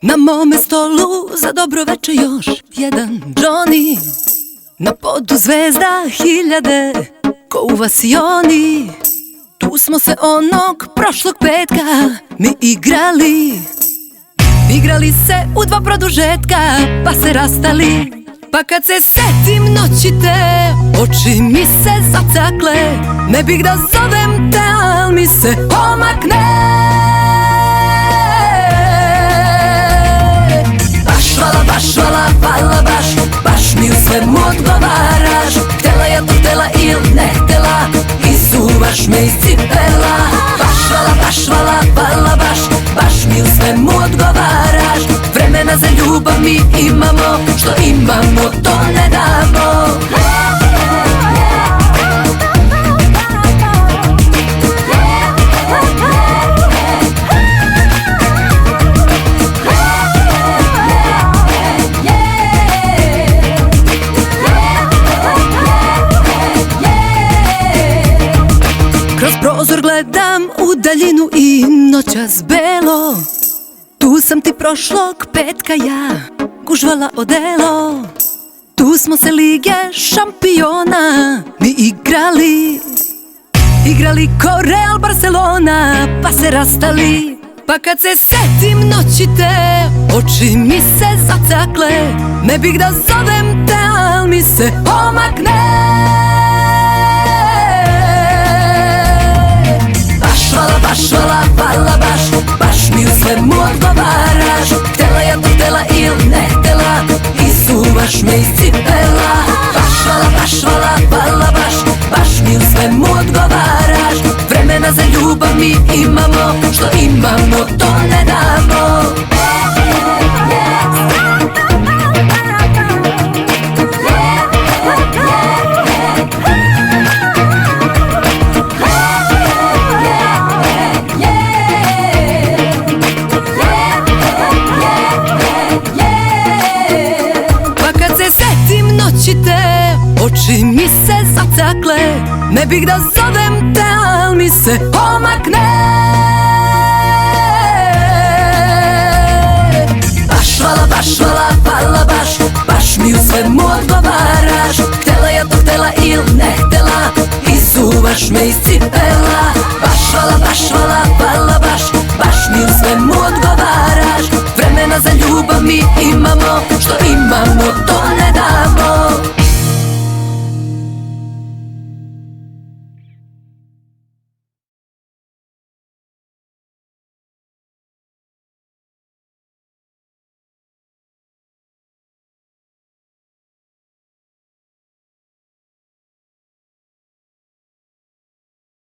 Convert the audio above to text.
Na mome stolu za dobro veče još jedan Johnny. Na podu zvezda hiljade ko u vasioni. Tu smo se onog prošlog petka mi igrali. Igrali se u dva produžetka pa se rastali. Pa kad se setim noći te, oči mi se zacakle. Ne bih da zovem te, al mi se omakne. Baš vala, baš vala, vala baš. Baš mi u svemu odgovaraš. Htela ja to htela ili ne htela, izuvaš me iz cipela. Baš vala, baš vala, vala baš. Baš mi u svemu odgovaraš. Vremena za ljubav mi imamo, što imamo to ne damo. Kroz prozor gledam u daljinu i noćas belo. Tu sam ti prošlog petka ja gužvala odelo. Tu smo se lige šampiona mi igrali. Igrali ko Real Barcelona pa se rastali. Pa kad se setim noći te, oči mi se zacakle. Ne bih da zovem te, al mi se omakne. Baš vala, baš vala, vala baš. Baš mi u svemu odgovaraš. Htela ja to htela ili ne htela, izuvaš me iz cipela. Baš vala, baš vala, vala baš. Baš mi u svemu odgovaraš. Vremena za ljubav mi imamo, što imamo to ne damo. Oči mi se zacakle. Ne bih da zovem te, al mi se omakne. Baš vala, baš vala, vala baš. Baš mi u svemu odgovaraš. Htela ja to htela ili ne htela, izuvaš me iz cipela. Baš vala, baš vala, vala baš. Baš mi u svemu odgovaraš. Vremena za ljubav mi imamo, što imamo to ne damo.